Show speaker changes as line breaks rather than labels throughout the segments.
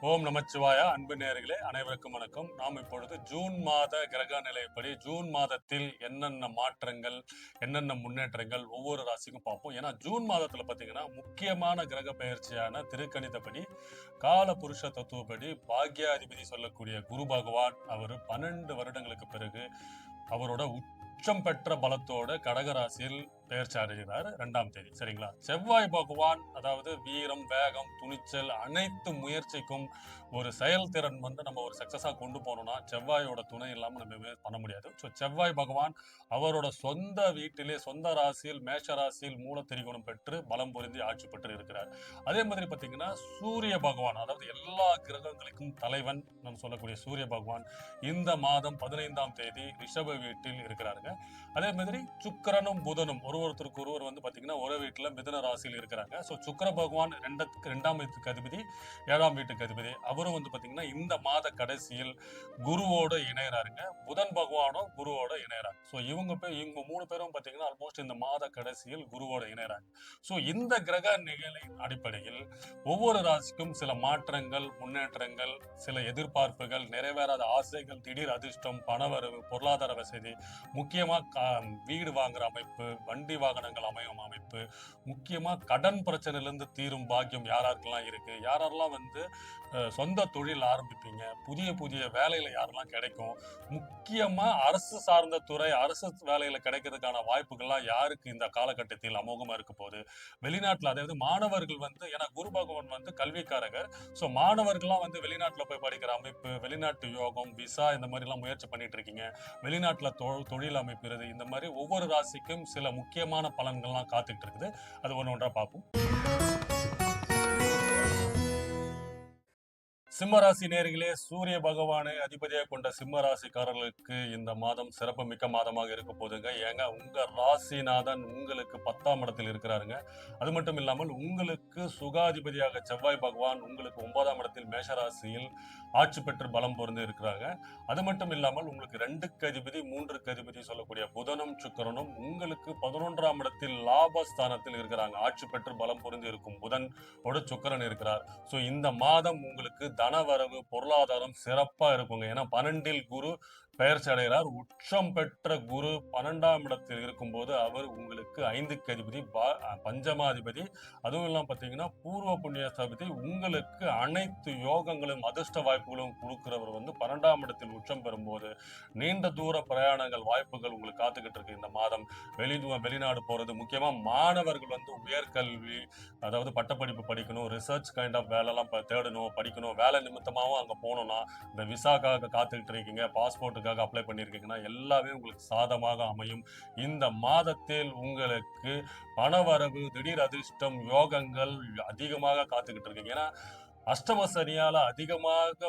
ஓம் நமச்சிவாயா. அன்பு நேயர்களே அனைவருக்கும் வணக்கம். நாம் இப்பொழுது ஜூன் மாத கிரக நிலைப்படி ஜூன் மாதத்தில் என்னென்ன மாற்றங்கள், என்னென்ன முன்னேற்றங்கள் ஒவ்வொரு ராசிக்கும் பார்ப்போம். ஏன்னா ஜூன் மாதத்துல பார்த்தீங்கன்னா முக்கியமான கிரக பெயர்ச்சியான திருக்கணிதப்படி கால புருஷ தத்துவப்படி பாக்யாதிபதி சொல்லக்கூடிய குரு பகவான் அவர் 12 வருடங்களுக்கு பிறகு அவரோட உச்சம் பெற்ற பலத்தோட கடகராசியில் பெயர்ச்சி அடைகிறார் 2ஆம் தேதி. சரிங்களா? செவ்வாய் பகவான் அதாவது வீரம், வேகம், துணிச்சல் அனைத்து முயற்சிக்கும் ஒரு செயல்திறன் நம்ம ஒரு சக்சஸா கொண்டு போனோம்னா செவ்வாயோட துணை இல்லாம நம்ம பண்ண முடியாது. ஸோ செவ்வாய் பகவான் அவரோட சொந்த வீட்டிலே சொந்த ராசியில் மேஷ ராசியில் மூல திரிகோணம் பெற்று பலம் பொருந்தி ஆட்சி பெற்று இருக்கிறார். அதே மாதிரி பார்த்தீங்கன்னா சூரிய பகவான் அதாவது எல்லா கிரகங்களுக்கும் தலைவன் நம்ம சொல்லக்கூடிய சூரிய பகவான் இந்த மாதம் 15ஆம் தேதி ரிஷப வீட்டில் இருக்கிறாருங்க. அதே மாதிரி சுக்கிரனும் புதனும் ஒருத்தருக்கு ஒருவர் பாத்தீங்கன்னா ஒரே வீட்டுல மிதுன ராசியில் இருக்கிறாங்க. சோ சுக்கிர பகவான் 2ஆம் வீட்டுக்கு அதிபதி, 7ஆம் வீட்டுக்கு அதிபதி. அவரும் பாத்தீங்கன்னா இந்த மாத கடைசியில் குருவோடு இணையறாருங்க. புதன் பகவானும் குருவோட இணையறாங்க. சோ இவங்க 3 பேரும் பாத்தீங்கன்னா ஆல்மோஸ்ட் இந்த மாத கடைசியில் குருவோட இணையறாங்க. சோ இந்த கிரக நிலையின் அடிப்படையில் ஒவ்வொரு ராசிக்கும் சில மாற்றங்கள், முன்னேற்றங்கள், சில எதிர்பார்ப்புகள், நிறைவேறாத ஆசைகள், திடீர் அதிர்ஷ்டம், பணவரவு, பொருளாதார வசதி, முக்கியமா வீடு வாங்குற அமைப்பு, வண்டி வாகனங்கள் அமையும் அமைப்பு, முக்கியமா கடன் பிரச்சனையிலிருந்து தீரும் பாக்கியம் யாராருக்கெல்லாம் இருக்கு, யாரெல்லாம் சொந்த தொழில் ஆரம்பிப்பீங்க, புதிய புதிய வேலையில யாரெல்லாம் கிடைக்கும், முக்கியமா அரசு சார்ந்த துறை, அரசு வேலையில கிடைக்கிறதுக்கான வாய்ப்புகள்லாம் யாருக்கு இந்த காலகட்டத்தில் அமோகமா இருக்க போகுது. வெளிநாட்டுல அதாவது மாணவர்கள் ஏன்னா குரு பகவான் கல்விக்காரகர். சோ மாணவர்கள்லாம் வெளிநாட்டுல போய் படிக்கிற அமைப்பு, வெளிநாட்டு யோகம், விசா இந்த மாதிரி எல்லாம் முயற்சி பண்ணிட்டு இருக்கீங்க. வெளிநாட்டுல தொழில் அமைக்கிறது, இந்த மாதிரி ஒவ்வொரு ராசிக்கும் சில முக்கியமான பலன்கள்லாம் காத்துட்டு இருக்குது. அது ஒன்றா பார்ப்போம். சிம்மராசி நேர்களே, சூரிய பகவானை அதிபதியாக கொண்ட சிம்ம ராசிக்காரர்களுக்கு இந்த மாதம் சிறப்பு மிக்க மாதமாக இருக்க போதுங்க. ஏங்க உங்க ராசிநாதன் உங்களுக்கு 10ஆம் இடத்தில் இருக்கிறாருங்க. அது மட்டும் இல்லாமல் உங்களுக்கு சுகாதிபதியாக செவ்வாய் பகவான் உங்களுக்கு 9ஆம் இடத்தில் மேஷராசியில் ஆட்சி பெற்று பலம் பொருந்து இருக்கிறாங்க. அது மட்டும் இல்லாமல் உங்களுக்கு 2க்கு அதிபதி 3க்கு அதிபதி சொல்லக்கூடிய புதனும் சுக்கிரனும் உங்களுக்கு 11ஆம் இடத்தில் லாபஸ்தானத்தில் இருக்கிறாங்க. ஆட்சி பெற்று பலம் பொருந்து இருக்கும் புதன் சுக்கிரன் இருக்கிறார். சோ இந்த மாதம் உங்களுக்கு தனவரவு, பொருளாதாரம் சிறப்பா இருக்குங்க. ஏன்னா 12இல் குரு பெயர்ச்சி அடைகிறார். உச்சம் பெற்ற குரு 12ஆம் இடத்தில் இருக்கும்போது அவர் உங்களுக்கு 5க்கு அதிபதி, பஞ்சமாதிபதி, அதுவும் இல்லாம பாத்தீங்கன்னா பூர்வ புண்ணியஸ்தாபதி, உங்களுக்கு அனைத்து யோகங்களும் அதிர்ஷ்ட வாய்ப்புகளும் கொடுக்கிறவர் 12ஆம் இடத்தில் உச்சம் பெறும்போது நீண்ட தூர பிரயாணங்கள் வாய்ப்புகள் உங்களுக்கு காத்துக்கிட்டு இருக்கு. இந்த மாதம் வெளிநாடு போறது, முக்கியமா மாணவர்கள் உயர்கல்வி அதாவது பட்டப்படிப்பு படிக்கணும், ரிசர்ச் கைண்ட் ஆஃப் வேலை எல்லாம் தேடணும், படிக்கணும், வேலை நிமித்தமாகவும் அங்க போகணும்னா இந்த விசாக்காக காத்துக்கிட்டு இருக்கீங்க, பாஸ்போர்ட்டுக்காக அப்ளை பண்ணியிருக்கீங்கன்னா எல்லாமே உங்களுக்கு சாதமாக அமையும். இந்த மாதத்தில் உங்களுக்கு பணவரவு, திடீர் அதிர்ஷ்டம், யோகங்கள் அதிகமாக காத்துக்கிட்டு இருக்கீங்க. ஏன்னா அஷ்டம சனியால அதிகமாக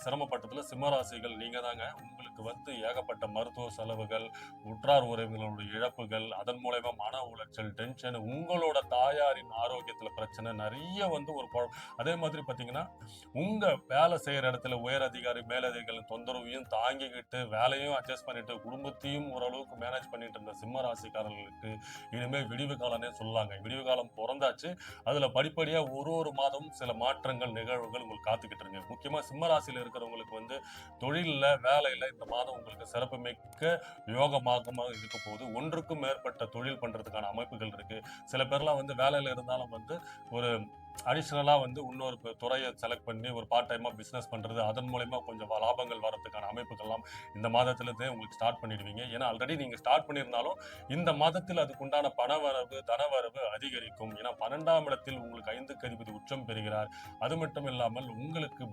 சிரமப்பட்டதுல சிம்மராசிகள் நீங்க தாங்க. உங்களுக்கு ஏகப்பட்ட மருத்துவ செலவுகள், உற்றார் உறவினர்களுடைய இழப்புகள், அதன் மூலமா மன உளைச்சல், டென்ஷன், உங்களோட தாயாரின் ஆரோக்கியத்துல பிரச்சனை நிறைய ஒரு அதே மாதிரி பாத்தீங்கன்னா உங்க வேலை செய்யற இடத்துல உயர் அதிகாரி, மேலதிகாரிகளின் தொந்தரவையும் தாங்கிக்கிட்டு வேலையும் அட்ஜஸ்ட் பண்ணிட்டு குடும்பத்தையும் ஓரளவுக்கு மேனேஜ் பண்ணிட்டு இருந்த சிம்ம ராசிக்காரர்களுக்கு இனிமே விடிவு காலம்னே சொல்லலாங்க. விடிவு காலம் பிறந்தாச்சு. அதுல படிப்படியா ஒரு மாதமும் சில மாற்றங்கள், நிகழ்வுகள் உங்களுக்கு காத்துக்கிட்டு இருக்கு. முக்கியமா சிம்ம ராசியில இருக்கிறவங்களுக்கு தொழில்ல, வேலையில இந்த மாதம் உங்களுக்கு சிறப்பு மிக்க யோகமாக இருக்க போது ஒன்றுக்கும் மேற்பட்ட தொழில் பண்றதுக்கான அமைப்புகள் இருக்கு. சில பேர்லாம் வேலையில இருந்தாலும் ஒரு அடிஷனலா இன்னொரு துறையை செலக்ட் பண்ணி ஒரு பார்ட் டைமா பிசினஸ் பண்றது, அதன் மூலமா கொஞ்சம் லாபங்கள் வரதுக்கான அமைப்புகள்லாம் இந்த மாதத்துல இருந்தே உங்களுக்கு ஸ்டார்ட் பண்ணிடுவீங்க. ஏன்னா ஆல்ரெடி நீங்க ஸ்டார்ட் பண்ணியிருந்தாலும் இந்த மாதத்தில் அதுக்குண்டான பணவரவு, தனவரவு அதிகரிக்கும். ஏன்னா 12ஆம் இடத்தில் உங்களுக்கு 5க்கு அதிபதி உச்சம் பெறுகிறார். அது மட்டும் இல்லாமல் உங்களுக்கு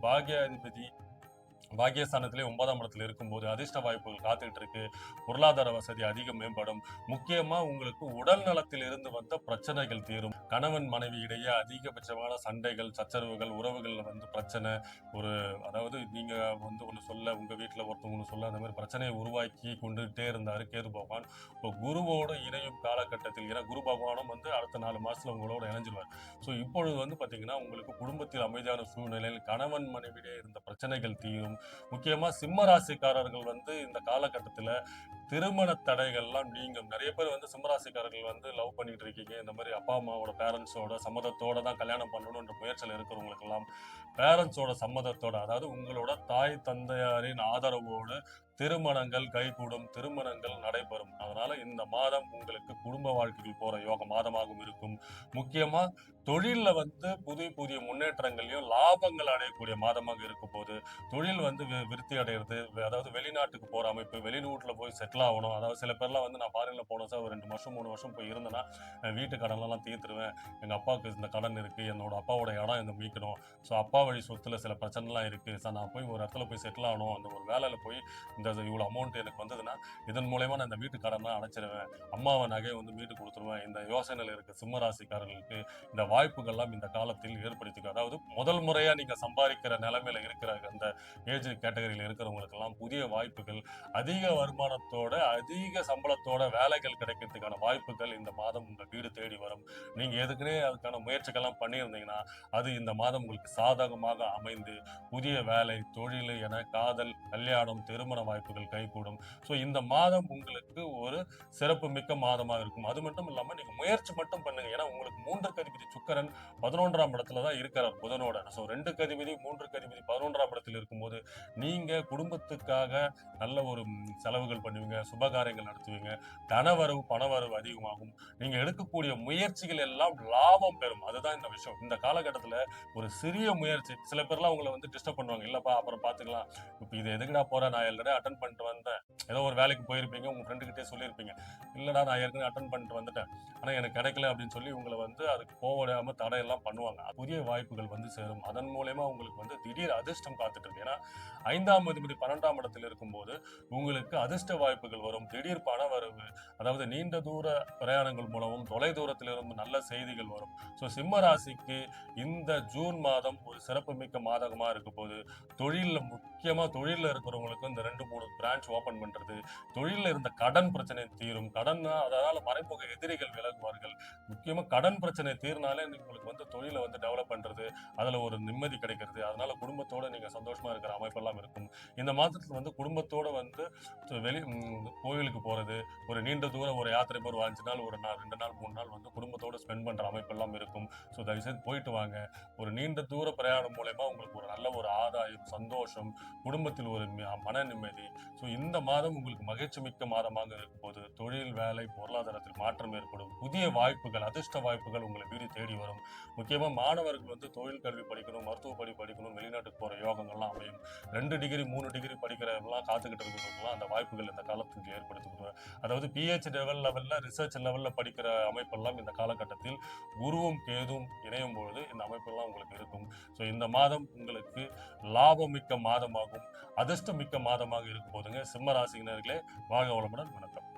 பாகியஸ்தானத்திலே 9ஆம் இடத்துல இருக்கும்போது அதிர்ஷ்ட வாய்ப்புகள் காத்துக்கிட்டு இருக்கு. பொருளாதார வசதி அதிகம் மேம்படும். முக்கியமா உங்களுக்கு உடல் நலத்தில் இருந்து வந்த பிரச்சனைகள் தீரும். கணவன் மனைவி இடையே அதிகபட்சமான சண்டைகள், சச்சரவுகள், உறவுகள்ல பிரச்சனை, ஒரு அதாவது நீங்க ஒண்ணு சொல்ல, உங்க வீட்டுல ஒருத்தவங்க ஒண்ணு சொல்ல, அந்த மாதிரி பிரச்சனையை உருவாக்கி கொண்டுட்டே இருந்தாரு கேது பகவான். இப்போ குருவோடு இணையும் காலகட்டத்தில், ஏன்னா குரு பகவானும் அடுத்த 4 மாசத்துல உங்களோட இணைஞ்சிருவார். ஸோ இப்பொழுது பாத்தீங்கன்னா உங்களுக்கு குடும்பத்தில் அமைதியான சூழ்நிலையில் கணவன் மனைவியிடையே இருந்த பிரச்சனைகள் தீரும். முக்கியமா சிம்ம ராசிக்காரர்கள் வந்து இந்த காலகட்டத்துல திருமண தடைகள்லாம் நீங்கும். நிறைய பேர் வந்து சிம்மராசிக்காரர்கள் வந்து லவ் பண்ணிட்டு இருக்கீங்க. இந்த மாதிரி அப்பா அம்மாவோட பேரண்ட்ஸோட சம்மதத்தோட தான் கல்யாணம் பண்ணணுன்ற முயற்சியில் இருக்கிறவங்களுக்கெல்லாம் பேரண்ட்ஸோட சம்மதத்தோட, அதாவது உங்களோட தாய் தந்தையாரின் ஆதரவோடு திருமணங்கள் கைகூடும், திருமணங்கள் நடைபெறும். அதனால இந்த மாதம் உங்களுக்கு குடும்ப வாழ்க்கையில் போற யோக மாதமாகவும் இருக்கும். முக்கியமா தொழில்ல வந்து புதிய புதிய முன்னேற்றங்களையும் லாபங்கள் அடையக்கூடிய மாதமாக இருக்க போது. தொழில் வந்து விருத்தி அடைகிறது, அதாவது வெளிநாட்டுக்கு போற அமைப்பு, வெளிநாட்டுல போய் செட்டில் ஆகணும். அதாவது சில பேர்லாம் வந்து நான் ஃபாரின்ல போனோம் சார், ஒரு 2 வருஷம் 3 வருஷம் போய் இருந்தேன்னா வீட்டு கடன்லாம் தீர்த்துருவேன். எங்க அப்பாவுக்கு இந்த கடன் இருக்கு, என்னோட அப்பாவோட இடம் இந்த மீட்கணும். ஸோ அப்பா வழி சொத்துல சில பிரச்சனைலாம் இருக்கு சார், நான் போய் ஒரு இடத்துல போய் செட்டில் ஆகணும், அந்த ஒரு வேலையில போய் இந்த இவ்வளோ அமௌண்ட் எனக்கு வந்ததுன்னா இதன் மூலயமா நான் இந்த வீட்டு கடனை அடைச்சிருவேன், அம்மாவை நகையை வந்து மீட்டு கொடுத்துருவேன். இந்த யோசனையில் இருக்க சிம்ம ராசிக்காரர்களுக்கு இந்த வாய்ப்புகள்லாம் இந்த காலத்தில் ஏற்படுத்திக்கும். அதாவது முதல் முறையா நீங்க சம்பாதிக்கிற நிலைமையில இருக்கிற அந்த ஏஜ் கேட்டகரியில் இருக்கிறவங்களுக்கெல்லாம் புதிய வாய்ப்புகள், அதிக வருமானத்தோட அதிக சம்பளத்தோட வேலைகள் கிடைக்கிறதுக்கான வாய்ப்புகள் இந்த மாதம் உங்க வீடு தேடி வரும். நீங்க எதுக்குன்னே அதுக்கான முயற்சிகள்லாம் பண்ணியிருந்தீங்கன்னா அது இந்த மாதம் உங்களுக்கு சாதகமாக அமைந்து புதிய வேலை, தொழில் என காதல், கல்யாணம், திருமண வாய்ப்புகள் கைகூடும். ஸோ இந்த மாதம் உங்களுக்கு ஒரு சிறப்பு மிக்க மாதமாக இருக்கும். அது மட்டும் இல்லாம நீங்க முயற்சி மட்டும் பண்ணுங்க. ஏன்னா உங்களுக்கு 3க்கு அதிபதி சுக்கிரன் 11ஆம் இடத்துல தான் இருக்கிறார் புதனோட. ஸோ 2க்கு அதிபதி 3க்கு அதிபதி 11ஆம் இடத்தில் இருக்கும்போது நீங்க குடும்பத்துக்காக நல்ல ஒரு செலவுகள் பண்ணுவீங்க, சுபகாரியங்கள் நடத்துவீங்க, தனவரவு பணவரவு அதிகமாகும். நீங்க எடுக்கக்கூடிய முயற்சிகள் எல்லாம் லாபம் பெறும். அதுதான் இந்த விஷயம். இந்த காலகட்டத்துல ஒரு சிறிய முயற்சி, சில பேர்லாம் உங்களை வந்து டிஸ்டர்ப் பண்ணுவாங்க, இல்லப்பா அப்புறம் பாத்துக்கலாம், இப்போ இது எதுக்குடா போறேன், நான் ஆல்ரெடி அட்டன் பண்ணிட்டு வந்தேன். ஏதோ ஒரு வேலைக்கு போயிருப்பீங்க, உங்க ஃப்ரெண்டு கிட்டே சொல்லியிருப்பீங்க, இல்லடா நான் ஏற்கனவே அட்டன் பண்ணிட்டு வந்துட்டேன், ஆனா எனக்கு கிடைக்கல அப்படின்னு சொல்லி உங்களை வந்து அதுக்கு போகாம தடையெல்லாம் பண்ணுவாங்க. புதிய வாய்ப்புகள் வந்து சேரும். அதன் மூலயமா உங்களுக்கு வந்து திடீர் அதிர்ஷ்டம் காத்துட்டு இருக்கு. ஏன்னா 5ஆம் அதிபதி 12ஆம் இடத்தில் இருக்கும்போது உங்களுக்கு அதிர்ஷ்ட வாய்ப்புகள் வரும், திடீர் பண வரவு, அதாவது நீண்ட தூர பிரயாணங்கள் மூலமும் தொலை தூரத்தில் இருந்து நல்ல செய்திகள் வரும். ஸோ சிம்ம ராசிக்கு இந்த ஜூன் மாதம் ஒரு சிறப்பு மிக்க மாதமா இருக்க போது. தொழில்ல முக்கியமா தொழில்ல இருக்கிறவங்களுக்கு இந்த 2-3 பிரான்ச் ஓபன் பண்றது, தொழில்ல இருந்த கடன் பிரச்சனை தீரும். கடன் அதனால மறைமுக எதிரிகள் விலகுவார்கள். முக்கியமா கடன் பிரச்சனை தீர்னாலே உங்களுக்கு வந்து தொழிலை வந்து டெவலப் பண்றது, அதுல ஒரு நிம்மதி கிடைக்கிறது. அதனால குடும்பத்தோட நீங்க சந்தோஷமா இருக்கிற அமைப்பெல்லாம் இருக்கும். இந்த மாதத்துல வந்து குடும்பத்தோட வந்து வெளி கோவிலுக்கு போறது, ஒரு நீண்ட தூரம் ஒரு யாத்திரை போர் 5 நாள், ஒரு நாள் 2 நாள் 3 நாள் வந்து குடும்பத்தோட ஸ்பெண்ட் பண்ற அமைப்பெல்லாம் இருக்கும். ஸோ தயவுசெய்து போயிட்டு வாங்க. ஒரு நீண்ட தூர பிரயாணம் மூலயமா உங்களுக்கு ஒரு நல்ல ஒரு ஆதாயம், சந்தோஷம், குடும்பத்தில் ஒரு மன நிம்மதி. ஸோ இந்த மாதம் உங்களுக்கு மகிழ்ச்சி மிக்க மாதமாக இருக்கும் போது தொழில், வேலை, பொருளாதாரத்தில் மாற்றம் ஏற்படும். புதிய வாய்ப்புகள், அதிர்ஷ்ட வாய்ப்புகள் உங்களை வீடு தேடி வரும். முக்கியமா மாணவர்கள் வந்து தொழில் கல்வி படிக்கணும், மருத்துவ படிக்கணும், வெளிநாட்டுக்கு போற யோகங்கள்லாம் அமையும். 2 டிகிரி 3 டிகிரி படிக்கிறவங்கலாம் காத்துக்கிட்டு இருக்கிறவங்கலாம் அந்த வாய்ப்புகள் இந்த காலத்துக்கு ஏற்படுத்தி கொடுக்குறேன். அதாவது PhD லெவல்ல ரிசர்ச் லெவல்ல படிக்கிற அமைப்பெல்லாம் இந்த காலகட்டத்தில் குருவும் கேதுவும் இணையும் பொழுது இந்த அமைப்பெல்லாம் உங்களுக்கு இருக்கும். ஸோ இந்த மாதம் உங்களுக்கு லாபமிக்க மாதமாகும், அதிர்ஷ்டம் மிக்க மாதமாக இருக்கும் போதுங்க. சிம்ம ராசியினர்களே, வாழ்க வளமுடன். வணக்கம்.